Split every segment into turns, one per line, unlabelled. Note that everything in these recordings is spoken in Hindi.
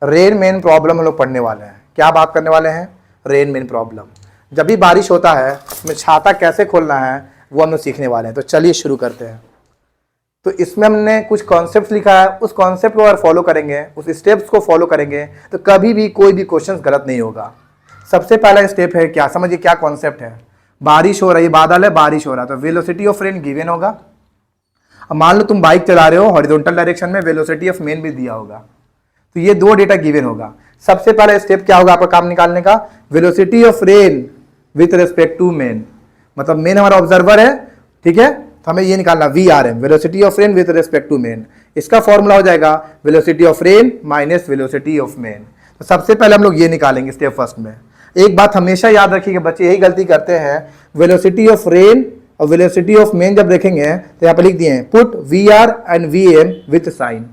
रेन मेन प्रॉब्लम हम लोग पढ़ने वाले हैं। क्या बात करने वाले हैं? Rain main problem. जब भी बारिश होता है उसमें छाता कैसे खोलना है वो हम लोग सीखने वाले हैं। तो चलिए शुरू करते हैं। तो इसमें हमने कुछ कॉन्सेप्ट लिखा है, उस कॉन्सेप्ट को अगर फॉलो करेंगे, उस स्टेप्स को फॉलो करेंगे तो कभी भी कोई भी क्वेश्चन गलत नहीं होगा। सबसे पहला स्टेप है क्या, समझिए क्या कॉन्सेप्ट है। बारिश हो रही है, बादल है, बारिश हो रहा है, तो वेलोसिटी ऑफ रेन गिवन होगा। अब मान लो तुम बाइक चला रहे हो हॉरिजॉन्टल डायरेक्शन में, वेलोसिटी ऑफ मेन भी दिया होगा, तो ये दो डेटा गिवन होगा। सबसे पहला स्टेप क्या होगा आपका काम निकालने का, velocity of rain with respect to man. मतलब मेन हमारा ऑब्जर्वर है, ठीक है, तो हमें ये निकालना VRM, velocity of rain with respect to man. इसका फॉर्मूला हो जाएगा velocity of rain minus velocity of man. तो सबसे पहले हम लोग ये निकालेंगे स्टेप फर्स्ट में। एक बात हमेशा याद रखिएगा, बच्चे यही गलती करते हैं, वेलोसिटी ऑफ रेन और वेलोसिटी ऑफ मेन जब देखेंगे तो यहाँ पर लिख दिए हैं put VR and VM with sign.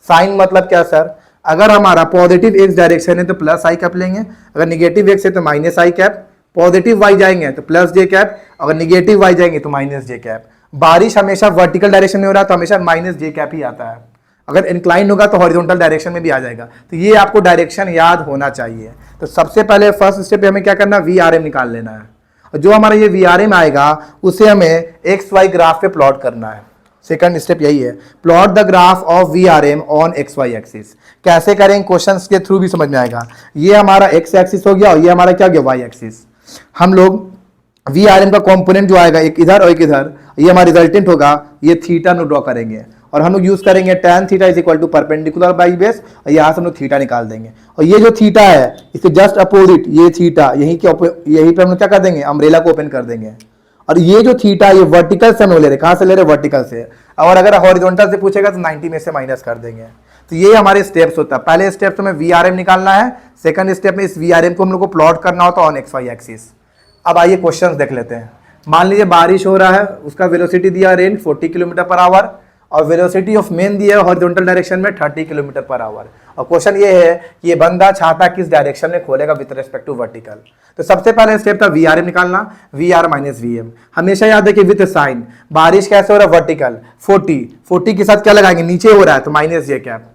Sign मतलब क्या सर, अगर हमारा पॉजिटिव x डायरेक्शन है तो प्लस आई कैप लेंगे, अगर निगेटिव x है तो माइनस आई कैप, पॉजिटिव y जाएंगे तो प्लस जे कैप, अगर निगेटिव y जाएंगे तो माइनस जे कैप। बारिश हमेशा वर्टिकल डायरेक्शन में हो रहा है तो हमेशा माइनस जे कैप ही आता है, अगर इंक्लाइन होगा तो हॉरिजॉन्टल डायरेक्शन में भी आ जाएगा। तो ये आपको डायरेक्शन याद होना चाहिए। तो सबसे पहले फर्स्ट स्टेप पे हमें क्या करना है, VRM निकाल लेना है, और जो हमारा ये VRM आएगा उसे हमें XY ग्राफ पे प्लॉट करना है। सेकंड स्टेप यही है, plot the graph of VRM on XY axis. कैसे करेंगे, क्वेश्चंस के थ्रू भी समझ में आएगा। ये हमारा X एक्सिस हो गया और ये हमारा क्या हो गया, Y एक्सिस। हम लोग VRM का कंपोनेंट जो आएगा एक इधर और एक इधर, ये हमारा रिजल्टेंट होगा, ये थीटा नो ड्रॉ करेंगे और हम लोग यूज करेंगे tan theta is equal to perpendicular by base, और यहाँ से हम लोग थीटा निकाल देंगे। और ये जो थीटा है इसके जस्ट अपोजिट ये थीटा, यहीं पे हम लोग क्या कर देंगे, अम्ब्रेला को ओपन कर देंगे। और ये जो थीटा ये वर्टिकल से हम लोग ले रहे, कहाँ से ले रहे, वर्टिकल से, और अगर हॉरिजॉन्टल से पूछेगा तो 90 में से माइनस कर देंगे। तो ये हमारे स्टेप्स होता है। पहले स्टेप में VRM निकालना है, सेकंड स्टेप में इस VRM को हम लोग को प्लॉट करना होता है ऑन XY एक्सिस। अब आइए क्वेश्चन देख लेते हैं। मान लीजिए बारिश हो रहा है, उसका वेलोसिटी दिया रेन 40 किलोमीटर पर आवर और वेलोसिटी ऑफ मेन दिया है हॉरिजॉन्टल डायरेक्शन में 30 किलोमीटर पर आवर। और क्वेश्चन ये है कि ये बंदा छाता किस डायरेक्शन में खोलेगा विद रिस्पेक्ट टू वर्टिकल। तो सबसे पहले स्टेप था VRM निकालना, VR माइनस VM। हमेशा याद है कि विद साइन, बारिश कैसे हो रहा है, वर्टिकल 40 के साथ क्या लगाएंगे, नीचे हो रहा है तो माइनस जे कैप,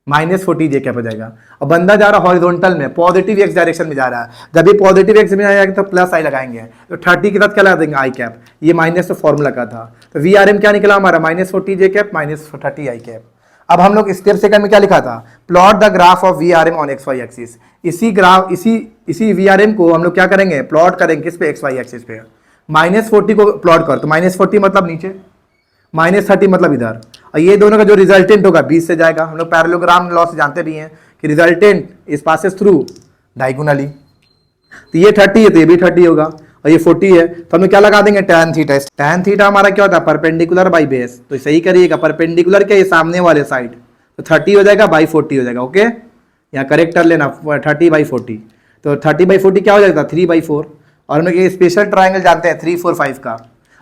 माइनस 40 जे कैप हो जाएगा। और बंदा जा रहा है हॉरिजॉन्टल में, पॉजिटिव x डायरेक्शन में जा रहा है, जब ये पॉजिटिव x में आएगा तो प्लस आई लगाएंगे, तो 30 के साथ क्या लगा देंगे, आई कैप। ये माइनस तो फॉर्मूला का था। तो VRM क्या निकला हमारा, माइनस 40 जे कैप माइनस 30 आई कैप। अब हम लोग स्टेप सेकंड में क्या लिखा था, plot the graph of VRM on XY axis. इसी VRM को हम लोग क्या करेंगे, प्लॉट करेंगे किस पे, XY एक्सिस पे। माइनस 40 को प्लॉट कर, तो माइनस 40 मतलब नीचे, माइनस 30 मतलब इधर, और ये दोनों का जो रिजल्टेंट होगा 20 से जाएगा। हम लोग पैरेललोग्राम लॉ से जानते भी हैं कि resultant is passes through diagonally. तो ये 30 है तो ये भी 30 होगा, और ये 40 है तो हम लोग क्या लगा देंगे, tan थीटा। tan थीटा हमारा क्या होता है, परपेंडिकुलर बाई बेस। तो सही करिएगा, परपेंडिकुलर क्या, ये सामने वाले साइड, तो 30 हो जाएगा बाई 40 हो जाएगा। ओके, यहाँ करेक्ट कर लेना, 30/40। तो 30/40 क्या हो जाएगा, 3/4। और हम लोग ये स्पेशल ट्राइंगल जानते हैं 3, 4, 5 का,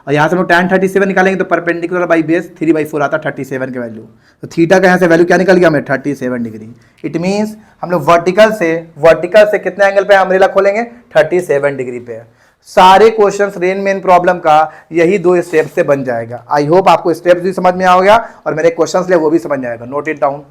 और यहाँ से हम लोग tan 37 निकालेंगे तो परपेंडिकुलर बाई बेस 3/4 आता है 37 के वैल्यू। तो थीटा का यहाँ से वैल्यू क्या निकल गया हमें, 37 डिग्री। इट मीन्स हम लोग वर्टिकल से कितने एंगल पे अम्ब्रेला खोलेंगे, 37 डिग्री पे। सारे क्वेश्चंस रेन मेन प्रॉब्लम का यही 2 स्टेप से बन जाएगा। आई होप आपको स्टेप्स भी समझ में आ गया और मेरे क्वेश्चंस ले वो भी समझ में आएगा। Note it down.